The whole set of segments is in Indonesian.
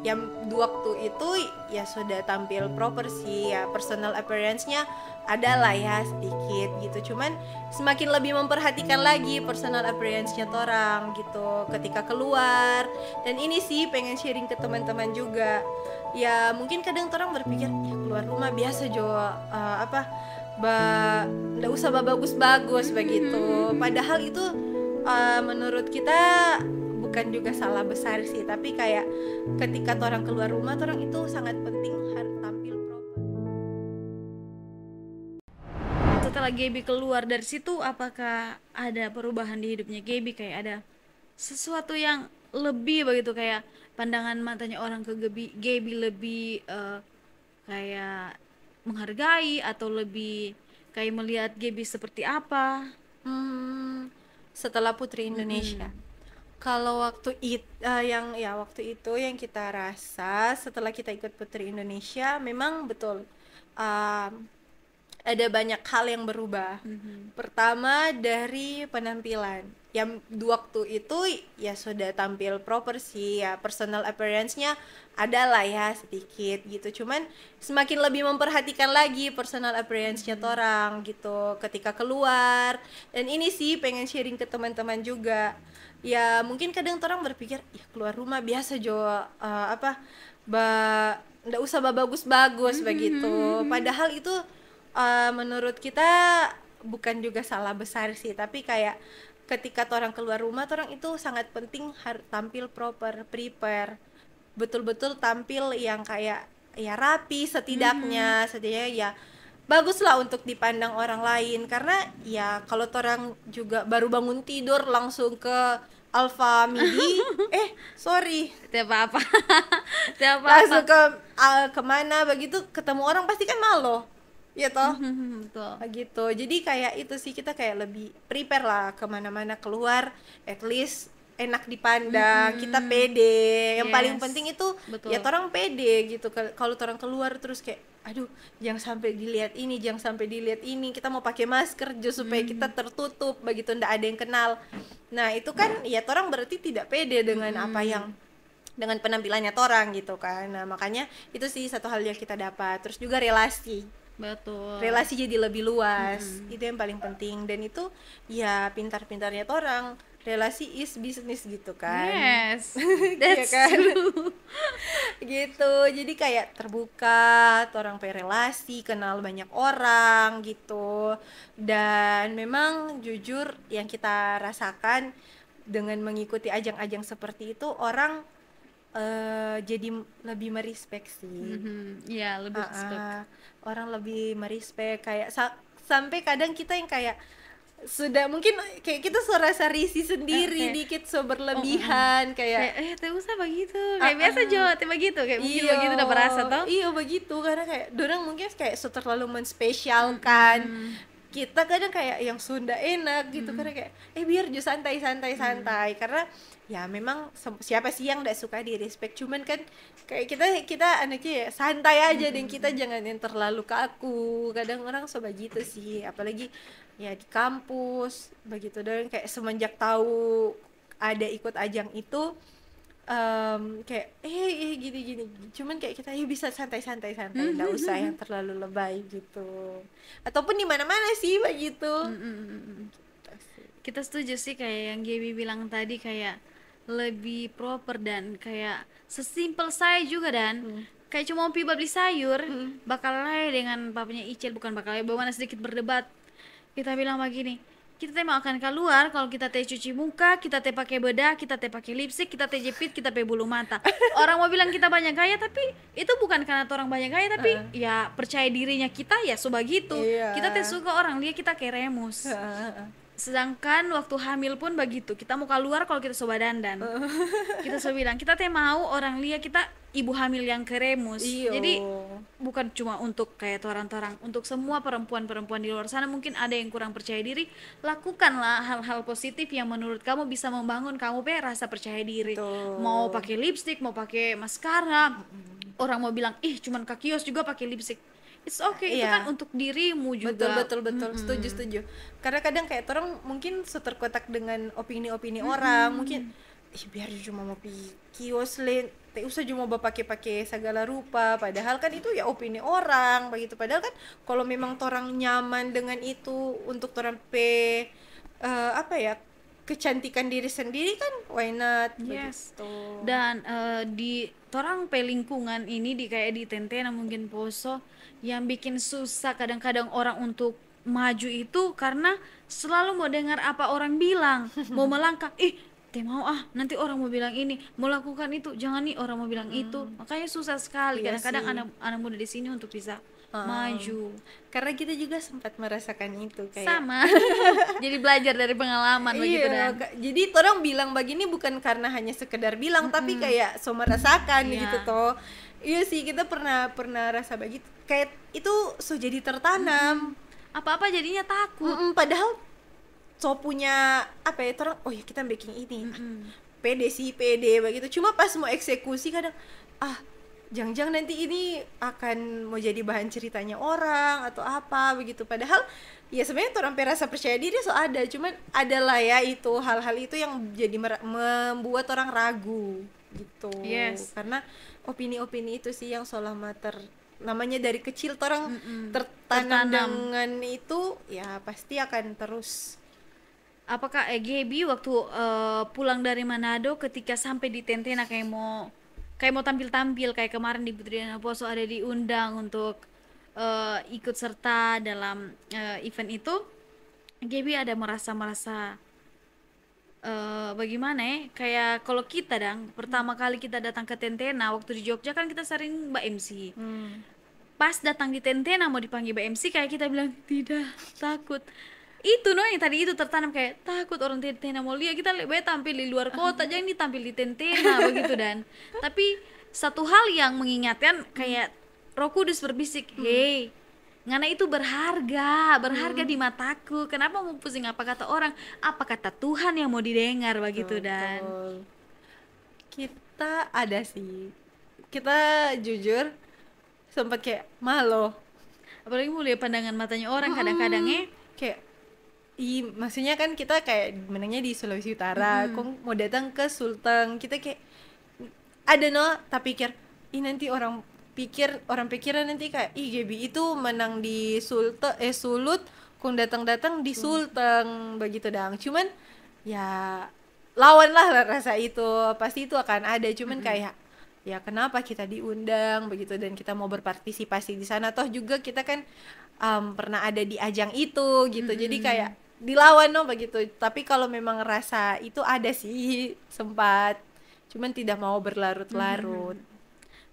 yang di waktu itu ya sudah tampil proper sih, ya personal appearance-nya ada lah ya sedikit gitu, cuman semakin lebih memperhatikan lagi personal appearance-nya orang gitu ketika keluar. Dan ini sih pengen sharing ke teman-teman juga, ya mungkin kadang orang berpikir ya keluar rumah biasa jo, nggak usah bagus-bagus begitu, padahal itu menurut kita bukan juga salah besar sih, tapi kayak ketika orang keluar rumah orang itu sangat penting harus tampil proper. Setelah Gaby keluar dari situ, apakah ada perubahan di hidupnya Gaby, kayak ada sesuatu yang lebih begitu, kayak pandangan matanya orang ke Gaby lebih kayak menghargai, atau lebih kayak melihat Gaby seperti apa? Setelah Putri Indonesia, kalau waktu itu yang kita rasa setelah kita ikut Putri Indonesia, memang betul um, ada banyak hal yang berubah. Pertama dari penampilan, yang di waktu itu ya sudah tampil proper sih, ya personal appearance-nya ada lah ya sedikit gitu, cuman semakin lebih memperhatikan lagi personal appearance-nya orang gitu ketika keluar. Dan ini sih pengen sharing ke teman-teman juga, ya mungkin kadang orang berpikir ya keluar rumah biasa jo, nggak usah bagus-bagus begitu, padahal itu menurut kita bukan juga salah besar sih, tapi kayak ketika orang keluar rumah orang itu sangat penting harus tampil proper, prepare, betul-betul tampil yang kayak ya rapi, setidaknya ya bagus lah untuk dipandang orang lain. Karena ya kalau orang juga baru bangun tidur langsung ke Alfa Midi sorry Tidak apa-apa. Tidak langsung apa-apa. kemana begitu, ketemu orang pasti kan malu ya toh. Betul. Gitu, jadi kayak itu sih, kita kayak lebih prepare lah kemana-mana keluar, at least enak dipandang, kita pede. Yang paling Yes, penting itu betul. ya orang pede gitu. Kalau orang keluar terus kayak aduh jangan sampai dilihat ini, jangan sampai dilihat ini, kita mau pakai masker supaya kita tertutup begitu, ndak ada yang kenal. Nah itu kan ya orang berarti tidak pede dengan apa yang, dengan penampilannya orang gitu kan. Nah makanya itu sih satu hal yang kita dapat. Terus juga Betul. relasi jadi lebih luas, itu yang paling penting. Dan itu ya pintar-pintarnya orang, relasi is bisnis gitu kan. Yes, Iya that's kan? true. Gitu, jadi kayak terbuka, orang punya relasi, kenal banyak orang gitu. Dan memang jujur yang kita rasakan dengan mengikuti ajang-ajang seperti itu, orang jadi lebih merespek sih. Iya, lebih respect. Orang lebih merespek, kayak sampai kadang kita yang kayak sudah mungkin kayak kita serasa risih sendiri Kayak, dikit, so berlebihan kayak kayak tidak usah begitu, kayak biasa Jo, tiba gitu, kayak mungkin begitu udah berasa toh. iya begitu, karena kayak dorang mungkin kayak terlalu menspesialkan. Kita kadang kayak yang Sunda enak gitu, karena kayak biar jo santai karena ya memang siapa sih yang gak suka di respect, cuman kan kayak kita anaknya ya santai aja, dan kita jangan yang terlalu kaku. Kadang orang coba gitu sih, apalagi ya di kampus begitu. Dan kayak semenjak tahu ada ikut ajang itu, kayak gini, cuman kayak kita bisa santai nggak usah yang terlalu lebay gitu, ataupun di mana-mana sih begitu. Kita setuju sih kayak yang Gaby bilang tadi, kayak lebih proper dan kayak sesimpel saya juga. Dan kayak cuma mau pi beli sayur, bakal lay dengan papanya Icel, bukan bakal lay, bagaimana sedikit berdebat, kita bilang begini, kita teh mau akan keluar kalau kita teh cuci muka, kita teh pakai bedah, kita teh pakai lipstick, kita teh jepit, kita teh bulu mata. Orang mau bilang kita banyak gaya, tapi itu bukan karena orang banyak gaya, tapi ya percaya dirinya kita ya sebegitu. Iya. Kita teh suka orang lihat kita kayak remus. Sedangkan waktu hamil pun begitu, kita mau keluar kalau kita soba dandan, kita soba bilang kita teh mau orang lihat kita ibu hamil yang keremus. Iyo. Jadi bukan cuma untuk kayak torang-torang, untuk semua perempuan-perempuan di luar sana mungkin ada yang kurang percaya diri, lakukanlah hal-hal positif yang menurut kamu bisa membangun kamu rasa percaya diri. Betul. Mau pakai lipstick, mau pakai maskara, orang mau bilang ih cuman ke kios juga pakai lipstick, it's okay, itu Iya. kan untuk dirimu juga. Betul, setuju. Karena kadang kayak orang mungkin terkotak dengan opini-opini orang, mungkin biar cuma mau pergi kios usah cuma pakai segala rupa, padahal kan itu ya opini orang begitu. Padahal kan kalau memang orang nyaman dengan itu untuk orang apa ya, kecantikan diri sendiri kan why not Yes. begitu. Dan di torang pe lingkungan ini di kayak di Tentena mungkin Poso yang bikin susah kadang-kadang orang untuk maju itu karena selalu mau dengar apa orang bilang, mau melangkah, teh mau nanti orang mau bilang ini, mau lakukan itu, jangan nih orang mau bilang itu. Makanya susah sekali Iya kadang-kadang sih. anak muda di sini untuk bisa Um, maju. karena kita juga sempat merasakan itu kayak Sama. Jadi belajar dari pengalaman begitu iya, dan jadi orang bilang begini bukan karena hanya sekedar bilang, tapi kayak so merasakan Iya. gitu toh. Iya sih, kita pernah pernah rasa begitu. Kayak itu so jadi tertanam. apa-apa jadinya takut. Padahal so punya apa ya, orang oh ya kita bikin ini. Pede sih, pede begitu. Cuma pas mau eksekusi kadang jangan-jangan nanti ini akan mau jadi bahan ceritanya orang atau apa begitu. Padahal ya sebenarnya orang rasa percaya diri so ada, cuman adalah ya itu hal-hal itu yang jadi membuat orang ragu gitu. Yes. Karena opini-opini itu sih yang selama namanya dari kecil orang tertanam dengan itu ya pasti akan terus. Apakah Gaby waktu pulang dari Manado ketika sampai di Tentena kayak mau tampil-tampil kayak kemarin di Putri dan Poso ada diundang untuk ikut serta dalam event itu, Gaby ada merasa bagaimana ya, kayak kalau kita pertama kali kita datang ke Tentena waktu di Jogja kan kita sering Mbak MC. Pas datang di Tentena mau dipanggil Mbak MC kayak kita bilang tidak, takut. Itu yang tadi itu tertanam kayak takut orang Tentena mau lihat, kita lebih tampil di luar kota, jangan ditampil di Tentena begitu. Dan tapi satu hal yang mengingatkan kayak Roh Kudus berbisik, hei ngana itu berharga di mataku, kenapa mau pusing apa kata orang, apa kata Tuhan yang mau didengar begitu. Dan kita ada sih, kita jujur sempat kayak malu, apalagi mau lihat pandangan matanya orang kadang-kadangnya kayak maksudnya kan kita kayak menangnya di Sulawesi Utara, kok mau datang ke Sulteng, kita kayak ada tak pikir nanti orang pikiran nanti kayak Gaby itu menang di Sulut, kok datang di Sulteng begitu cuman ya lawan lah rasa itu, pasti itu akan ada, cuman kayak ya kenapa kita diundang begitu dan kita mau berpartisipasi di sana, toh juga kita kan pernah ada di ajang itu gitu. Jadi kayak dilawan begitu. Tapi kalau memang rasa itu ada sih sempat, cuman tidak mau berlarut-larut.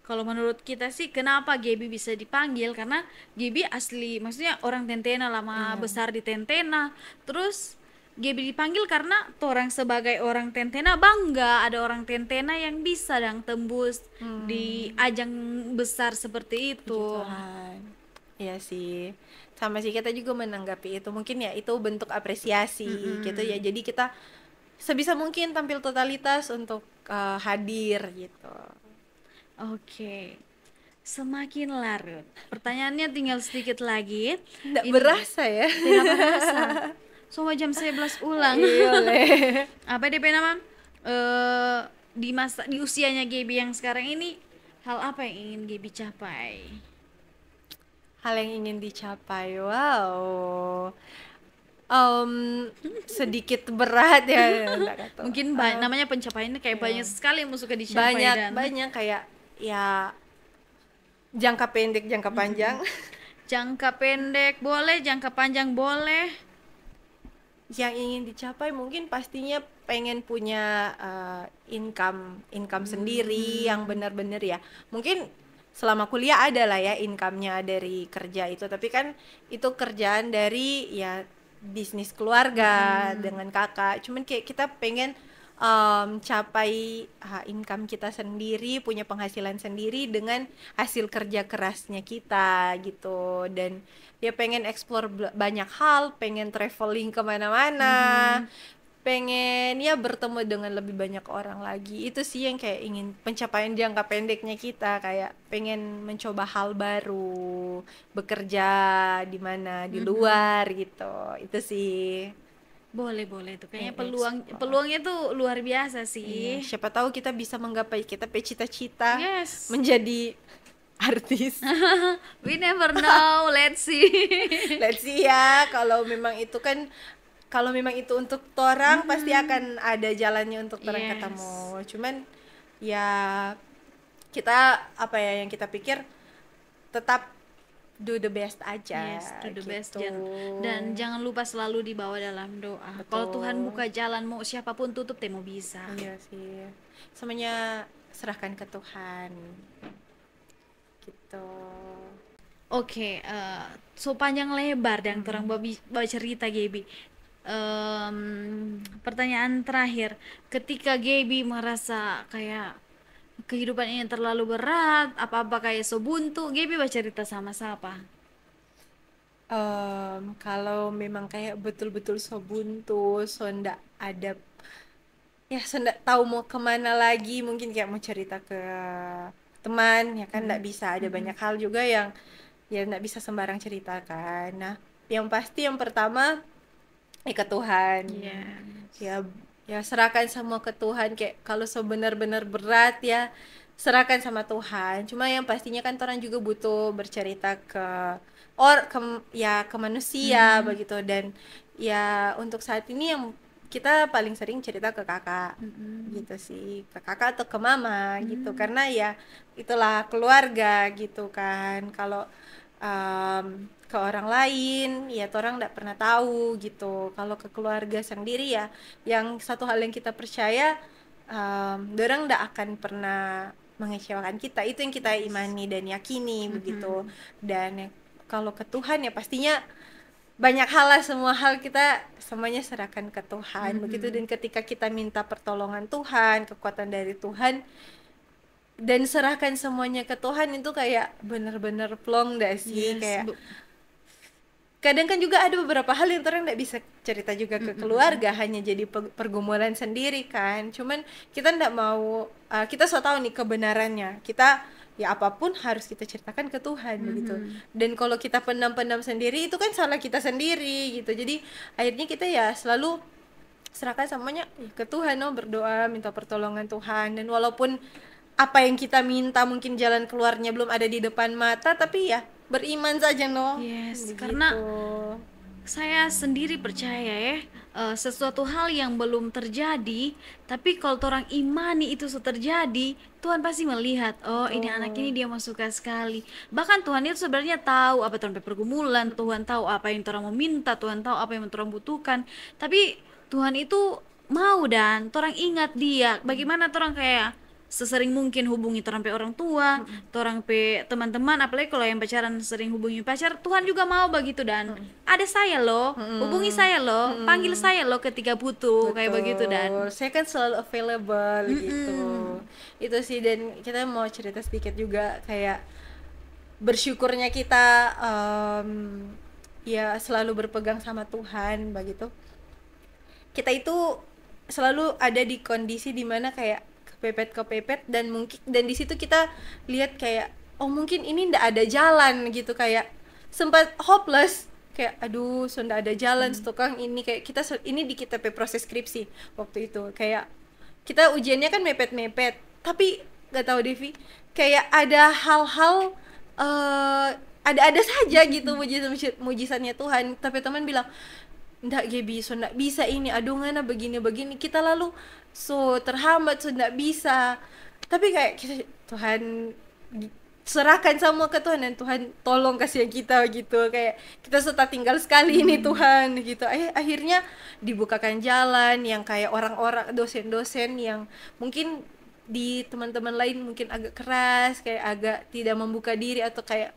Kalau menurut kita sih kenapa Gaby bisa dipanggil, karena Gaby asli maksudnya orang Tentena, lama besar di Tentena. Terus Gaby dipanggil karena orang sebagai orang Tentena bangga ada orang Tentena yang bisa tembus di ajang besar seperti itu. Iya sih, sama sih kita juga menanggapi itu, mungkin ya itu bentuk apresiasi gitu ya. Jadi kita sebisa mungkin tampil totalitas untuk hadir gitu. Oke. Semakin larut. Pertanyaannya tinggal sedikit lagi. Tidak berasa ya. Tidak berasa. Semua jam 11 ulang. Iya. Apa DP nama? Di usianya Gaby yang sekarang ini, hal apa yang ingin Gaby capai? Hal yang ingin dicapai, wow. Sedikit berat ya. Mungkin namanya pencapaiannya kayak banyak sekali yang suka dicapai. Banyak kayak ya jangka pendek, jangka panjang. Jangka pendek boleh, jangka panjang boleh. Yang ingin dicapai mungkin pastinya pengen punya income sendiri yang benar-benar ya. Mungkin selama kuliah ada lah ya income-nya dari kerja itu, tapi kan itu kerjaan dari ya bisnis keluarga dengan kakak. Cuman kayak kita pengen capai income kita sendiri, punya penghasilan sendiri dengan hasil kerja kerasnya kita gitu. Dan ya pengen explore banyak hal, pengen traveling kemana-mana, pengen ya bertemu dengan lebih banyak orang lagi. Itu sih yang kayak ingin pencapaian jangka pendeknya kita, kayak pengen mencoba hal baru, bekerja di mana di luar gitu. Itu sih. Boleh, boleh tuh. Kayaknya Mengeksplor. peluangnya tuh luar biasa Iya, sih. siapa tahu kita bisa menggapai kita pe cita-cita Yes. menjadi artis. We never know. Let's see. Let's see ya, kalau memang itu untuk torang pasti Mm-mm. akan ada jalannya untuk torang Yes. ketemu. Cuman ya kita apa ya yang kita pikir tetap do the best aja Yes, do the best, gitu. dan jangan lupa selalu dibawa dalam doa. Kalau Tuhan Betul. buka jalan, mau siapapun tutup, temo bisa. Iya sih. Semuanya serahkan ke Tuhan. Gitu. Oke, so panjang lebar dan orang bawa cerita Gaby. Pertanyaan terakhir, ketika Gaby merasa kayak kehidupan ini terlalu berat, apa-apa kayak so buntu, Gaby baca cerita sama siapa? Kalau memang kayak betul-betul so buntu, so ndak ada ya so ndak tahu mau kemana lagi, mungkin kayak mau cerita ke teman ya kan ndak bisa, ada banyak hal juga yang ya ndak bisa sembarang ceritakan. Nah, yang pasti yang pertama ke Tuhan. Yes. Ya ya serahkan semua ke Tuhan, kayak kalau so benar-benar berat ya serahkan sama Tuhan. Cuma yang pastinya kan orang juga butuh bercerita ke manusia begitu, dan ya untuk saat ini yang kita paling sering cerita ke kakak gitu sih, ke kakak atau ke mama gitu, karena ya itulah keluarga gitu kan. Kalau ke orang lain ya orang nggak pernah tahu gitu. Kalau ke keluarga sendiri ya yang satu hal yang kita percaya, dorang nggak akan pernah mengecewakan kita, itu yang kita imani dan yakini begitu. Dan kalau ke Tuhan ya pastinya banyak hal lah, semua hal kita semuanya serahkan ke Tuhan begitu. Dan ketika kita minta pertolongan Tuhan, kekuatan dari Tuhan, dan serahkan semuanya ke Tuhan, itu kayak bener-bener plong dah sih. Yes, Kayak kadang kan juga ada beberapa hal yang orang nggak bisa cerita juga ke keluarga, hanya jadi pergumulan sendiri kan. Cuman kita nggak mau, kita so tahu nih kebenarannya, kita ya apapun harus kita ceritakan ke Tuhan begitu. Dan kalau kita pendam-pendam sendiri itu kan salah kita sendiri gitu. Jadi akhirnya kita ya selalu serahkan semuanya ke Tuhan, berdoa minta pertolongan Tuhan. Dan walaupun apa yang kita minta mungkin jalan keluarnya belum ada di depan mata, tapi ya beriman saja yes, begitu. karena saya sendiri percaya ya, sesuatu hal yang belum terjadi, tapi kalau orang imani itu sudah terjadi, Tuhan pasti melihat, oh ini anak ini dia mau suka sekali. Bahkan Tuhan itu sebenarnya tahu apa Tuhan pergumulan, Tuhan tahu apa yang orang mau minta, Tuhan tahu apa yang orang butuhkan. Tapi Tuhan itu mau dan orang ingat dia. Bagaimana orang kayak sesering mungkin hubungi orang pe orang tua, orang pe teman-teman, apalagi kalau yang pacaran sering hubungi pacar, Tuhan juga mau begitu. Dan ada saya loh, hubungi saya loh, panggil saya loh ketika butuh, kayak begitu. Dan Saya kan selalu available gitu. Itu sih. Dan kita mau cerita sedikit juga kayak bersyukurnya kita, ya selalu berpegang sama Tuhan begitu. Kita itu selalu ada di kondisi dimana kayak kepepet dan mungkin, dan di situ kita lihat kayak oh mungkin ini ndak ada jalan gitu, kayak sempat hopeless, kayak aduh so ndak ada jalan tukang ini. Kayak kita ini di kita proses skripsi waktu itu, kayak kita ujiannya kan mepet-mepet, tapi nggak tahu Devi, kayak ada hal-hal, ada saja gitu mujizatnya Tuhan. Tapi teman bilang ndak Gaby, so ndak bisa ini, aduh ngana begini kita lalu so terhambat, so ndak bisa. Tapi kayak kita Tuhan serahkan semua ke Tuhan, dan Tuhan tolong kasih kita gitu. Kayak kita sudah tinggal sekali ini Tuhan gitu. Akhirnya dibukakan jalan yang kayak orang-orang dosen-dosen yang mungkin di teman-teman lain mungkin agak keras, kayak agak tidak membuka diri, atau kayak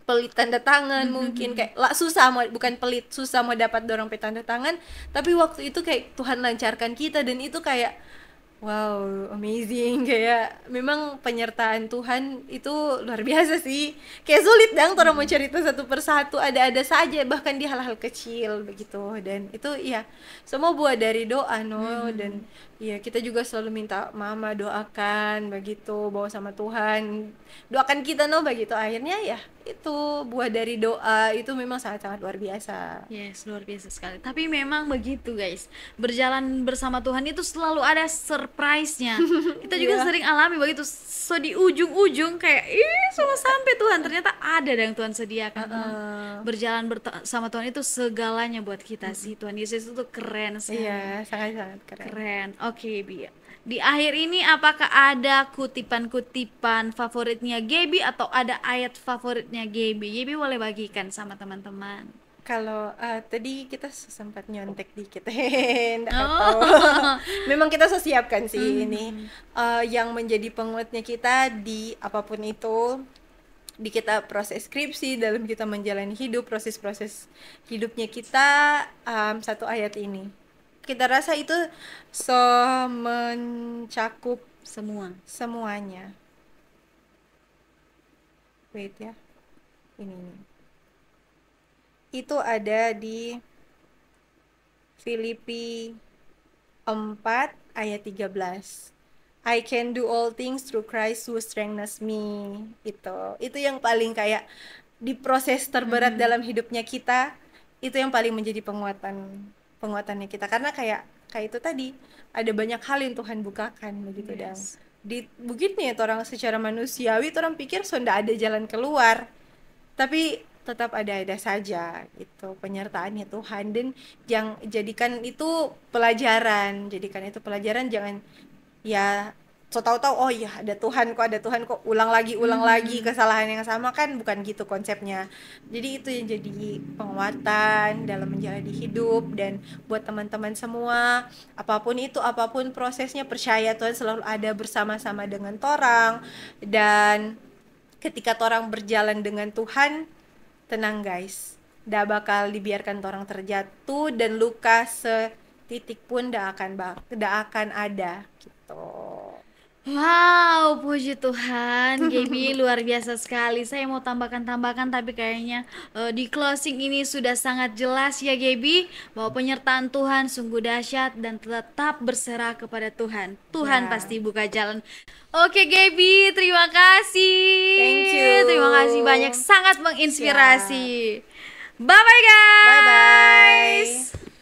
pelit tanda tangan, mungkin kayak susah mau, bukan pelit, susah mau dapat dorong pe tanda tangan. Tapi waktu itu kayak Tuhan lancarkan kita, dan itu kayak wow, amazing. Kayak memang penyertaan Tuhan itu luar biasa sih. Kayak sulit dong orang mau cerita satu persatu, ada saja bahkan di hal-hal kecil begitu. Dan itu ya semua buah dari doa dan ya kita juga selalu minta mama doakan begitu, bawa sama Tuhan doakan kita begitu. Akhirnya ya itu buah dari doa itu memang sangat-sangat luar biasa. Yes, luar biasa sekali. Tapi memang begitu guys, berjalan bersama Tuhan itu selalu ada surprise-nya. Kita juga Iya. sering alami begitu. So di ujung-ujung kayak, ih, sudah sampai Tuhan. Ternyata ada yang Tuhan sediakan. Memang berjalan bersama Tuhan itu segalanya buat kita sih. Tuhan Yesus itu keren sekali. Iya, sangat-sangat keren. Keren. Oke, Bi. Di akhir ini apakah ada kutipan-kutipan favoritnya Gaby atau ada ayat favoritnya Gaby? Gaby boleh bagikan sama teman-teman. Kalau tadi kita sempat nyontek dikit, nggak Oh. apa-apa. Memang kita siapkan sih ini yang menjadi penguatnya kita di apapun itu, di kita proses skripsi, dalam kita menjalani hidup, proses-proses hidupnya kita, satu ayat ini. Kita rasa itu mencakup Semua. semuanya. Wait ya, ini nih. Itu ada di Filipi 4 ayat 13. I can do all things through Christ who strengthens me. Itu yang paling kayak di proses terberat dalam hidupnya kita, itu yang paling menjadi penguatannya kita, karena kayak itu tadi ada banyak hal yang Tuhan bukakan begitu. Dan Yes. di begini ya, orang secara manusiawi orang pikir sudah ada jalan keluar, tapi tetap ada saja itu penyertaannya Tuhan. Dan yang jadikan itu pelajaran, jangan ya so tahu-tahu oh iya ada Tuhan kok ulang lagi kesalahan yang sama, kan bukan gitu konsepnya. Jadi itu yang jadi penguatan dalam menjalani hidup. Dan buat teman-teman semua, apapun prosesnya, percaya Tuhan selalu ada bersama-sama dengan torang. Dan ketika torang berjalan dengan Tuhan, tenang guys, ndak bakal dibiarkan torang terjatuh, dan luka setitik pun ndak akan ada gitu. Wow, puji Tuhan, Gaby luar biasa sekali. Saya mau tambahkan tapi kayaknya di closing ini sudah sangat jelas ya Gaby, bahwa penyertaan Tuhan sungguh dahsyat dan tetap berserah kepada Tuhan. Tuhan Ya. pasti buka jalan. Oke Gaby, terima kasih. Thank you. Terima kasih banyak, sangat menginspirasi. Bye bye guys. Bye bye.